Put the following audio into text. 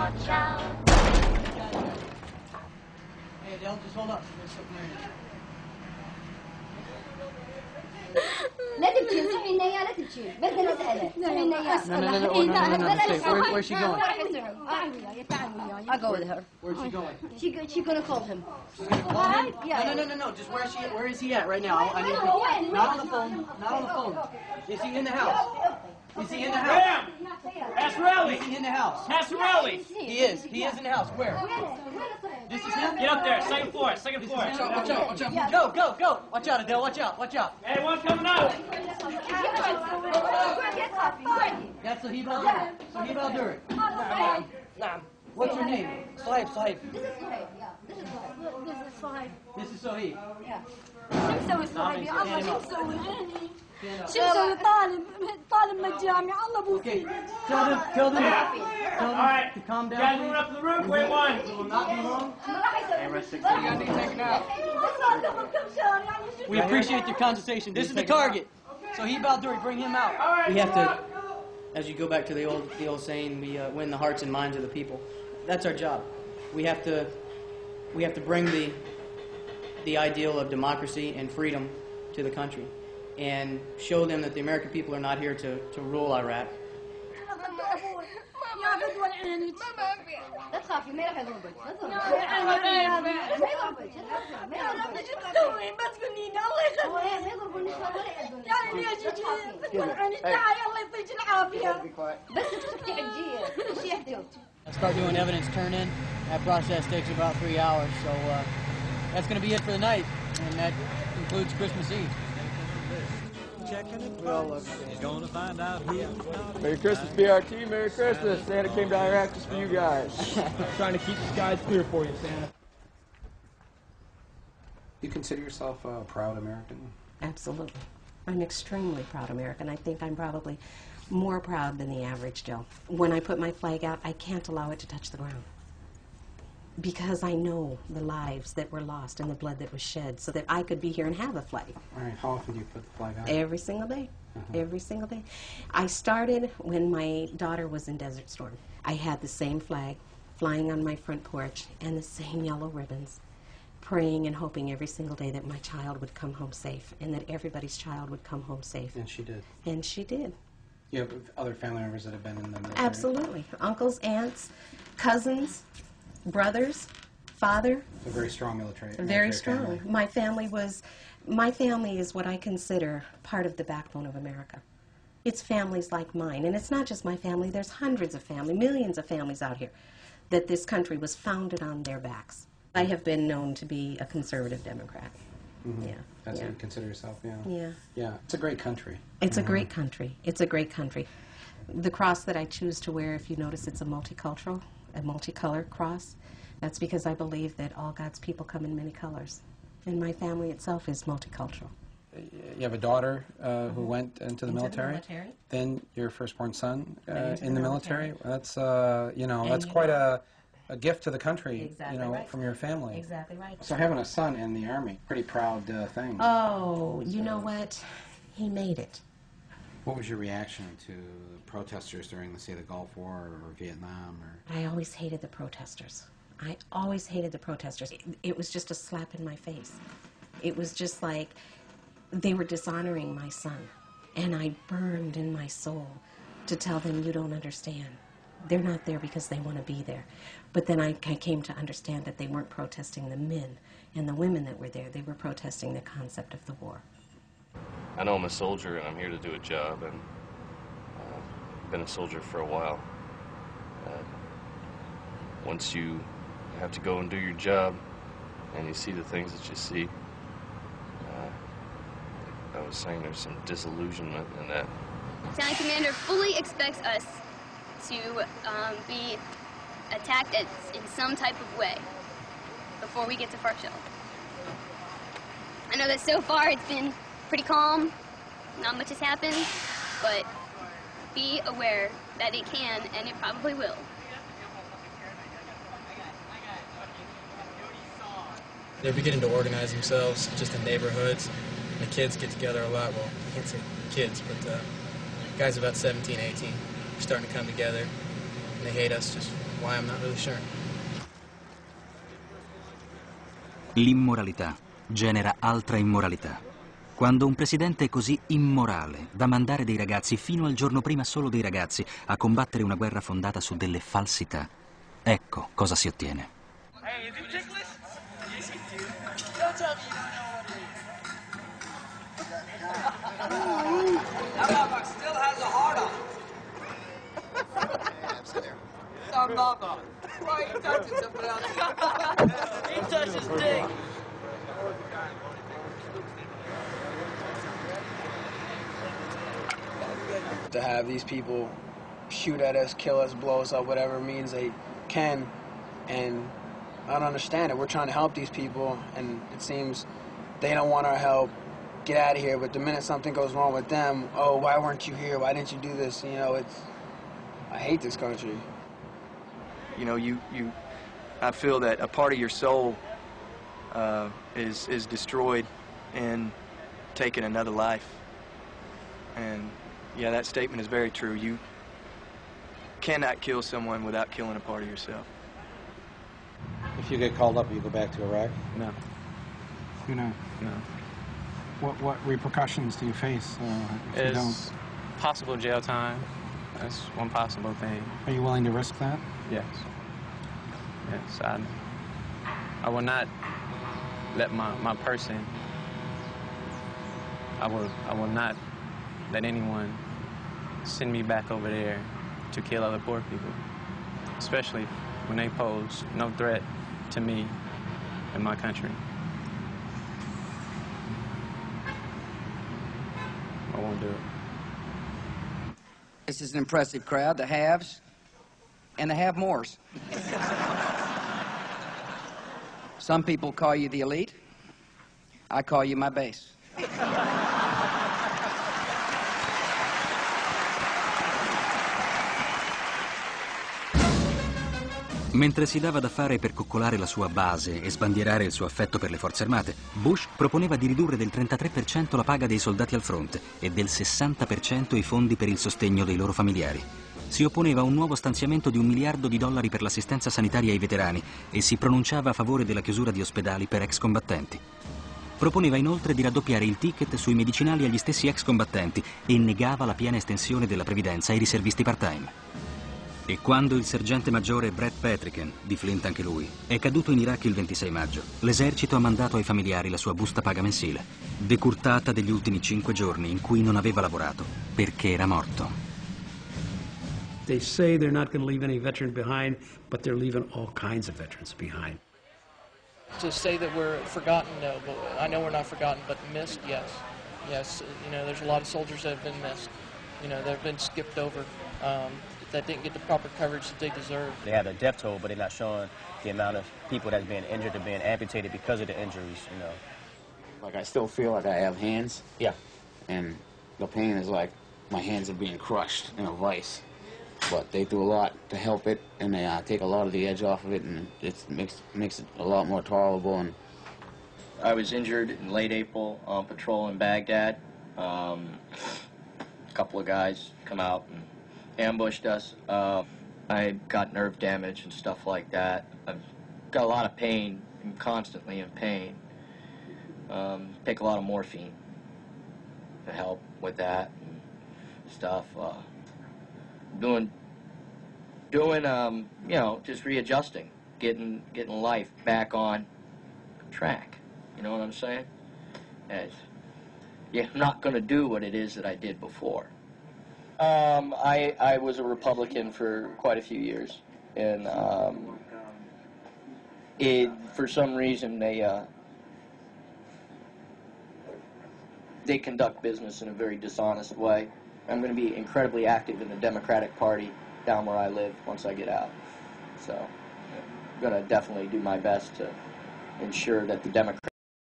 watch out. Hey, Adele, just hold up. لا تبكي صحي النيا لا تبكي بدنا نسألها صحي النيا No. Where's she going? I'll go with her. Where's she going? She's gonna call him. Yeah. No. Just where is he at right now? I need to, not on the phone. Not on the phone. Is he in the house? Is he in the house? Ma'am! Pastorelli! Is he in the house? Pastorelli! He is in the house. Where? This is him? Get up there, second floor, second floor. Watch out. Go. Watch out, Adele, watch out. Hey, one coming up! That's Sahib Al-Duri. What's your name? Sahib. This is Sahib. شو مسوي صاحبي؟ الله شو مسوي؟ شو مسوي طالب من الجامعة الله ابوسي. Tell them All right, to calm down. guys, moving up to the roof, wait one. It will not be long. We appreciate your conversation. This is the target. Sahib Al-Duri, bring him out. We have to, as you go back to the old saying, we win the hearts and minds of the people. That's our job. We have to bring the ideal of democracy and freedom to the country and show them that the American people are not here to rule Iraq. لا تخافي ما راح يضربك I'll start doing evidence turn-in. That process takes about 3 hours, so that's going to be it for the night, and that concludes Christmas Eve. He's gonna find out who. Merry Christmas, BRT. Merry Christmas. Santa came to Iraq just for you guys. Trying to keep the skies clear for you, Santa. You consider yourself a proud American? Absolutely. I'm extremely proud American. I think I'm probably more proud than the average Joe. When I put my flag out, I can't allow it to touch the ground, because I know the lives that were lost and the blood that was shed so that I could be here and have a flag. All right, how often do you put the flag out? Every single day. Every single day. I started when my daughter was in Desert Storm. I had the same flag flying on my front porch and the same yellow ribbons, praying and hoping every single day that my child would come home safe and that everybody's child would come home safe. And she did. And she did. You have other family members that have been in the military? Absolutely. Uncles, aunts, cousins, brothers, father. A very strong military. Very strong. Family. My family is what I consider part of the backbone of America. It's families like mine, and it's not just my family. There's hundreds of families, millions of families out here that this country was founded on their backs. I have been known to be a conservative Democrat. Yeah. That's what you consider yourself, yeah. Yeah. Yeah. It's a great country. It's a great country. It's a great country. The cross that I choose to wear, if you notice, it's a multicultural, a multicolor cross. That's because I believe that all God's people come in many colors. And my family itself is multicultural. You have a daughter who went into the military. Then your firstborn son in the military. That's that's quite a gift to the country. Exactly from your family. Exactly right. So having a son in the Army, pretty proud thing. Oh, you know what? He made it. What was your reaction to protesters during, say, the Gulf War or Vietnam? I always hated the protesters. I always hated the protesters. It was just a slap in my face. It was just like they were dishonoring my son. And I burned in my soul to tell them, you don't understand. They're not there because they want to be there. But then I came to understand that they weren't protesting the men and the women that were there. They were protesting the concept of the war. I know I'm a soldier and I'm here to do a job, and I've been a soldier for a while. Once you have to go and do your job and you see the things that you see, I was saying there's some disillusionment in that. Lieutenant Commander fully expects us to be attacked in some type of way before we get to Fort Shell. I know that so far it's been pretty calm, not much has happened, but be aware that it can and it probably will. They're beginning to organize themselves just in neighborhoods. The kids get together a lot. Well, I can't say kids, but guys about 17, 18 are starting to come together. and they hate us. Just why, I'm not really sure. L'immoralità genera altra immoralità. Quando un presidente è così immorale da mandare dei ragazzi, fino al giorno prima solo dei ragazzi, a combattere una guerra fondata su delle falsità, ecco cosa si ottiene. Hey, is it ticklish? Don't tell me you don't know what it is. That motherfucker still has a heart on it. Some motherfucker. Why are you touching somebody else? He touched his dick. To have these people shoot at us, kill us, blow us up, whatever means they can, and I don't understand it. We're trying to help these people, and it seems they don't want our help. Get out of here. But the minute something goes wrong with them, oh, why weren't you here? Why didn't you do this? You know, I hate this country. You know, I feel that a part of your soul is destroyed and taking another life. And yeah, that statement is very true. You cannot kill someone without killing a part of yourself. If you get called up, will you go back to Iraq? No. You know? No. What repercussions do you face if you don't? Possible jail time. That's one possible thing. Are you willing to risk that? Yes. Yes, I will not let my person, I will not let anyone send me back over there to kill other poor people, especially when they pose no threat to me and my country. I won't do it. This is an impressive crowd, the haves and the have-mores. Some people call you the elite. I call you my base. Mentre si dava da fare per coccolare la sua base e sbandierare il suo affetto per le forze armate, Bush proponeva di ridurre del 33% la paga dei soldati al fronte e del 60% i fondi per il sostegno dei loro familiari. Si opponeva a un nuovo stanziamento di $1 miliardo per l'assistenza sanitaria ai veterani e si pronunciava a favore della chiusura di ospedali per ex combattenti. Proponeva inoltre di raddoppiare il ticket sui medicinali agli stessi ex combattenti e negava la piena estensione della previdenza ai riservisti part-time. E quando il sergente maggiore Brett Patricken, di Flint anche lui, è caduto in Iraq il 26 maggio, l'esercito ha mandato ai familiari la sua busta paga mensile, decurtata degli ultimi 5 giorni in cui non aveva lavorato, perché era morto. They say they're not going to leave any veteran behind, but they're leaving all kinds of veterans behind. To say that we're forgotten, no, but I know we're not forgotten, but missed, yes. Yes, you know, there's a lot of soldiers that have been missed. You know, they've been skipped over. That didn't get the proper coverage that they deserve. They have a death toll, but they're not showing the amount of people that's being injured or being amputated because of the injuries, you know. Like, I still feel like I have hands. Yeah. And the pain is like my hands are being crushed in a vice. But they do a lot to help it, and they take a lot of the edge off of it, and it makes it a lot more tolerable. And I was injured in late April on patrol in Baghdad. A couple of guys come out and ambushed us. I got nerve damage and stuff like that. I've got a lot of pain. I'm constantly in pain. Take a lot of morphine to help with that and stuff. Doing, you know, just readjusting, getting life back on track. You know what I'm saying? And yeah, I'm not going to do what it is that I did before. I was a Republican for quite a few years, and for some reason they conduct business in a very dishonest way. I'm going to be incredibly active in the Democratic Party down where I live once I get out. So I'm going to definitely do my best to ensure that the Democrats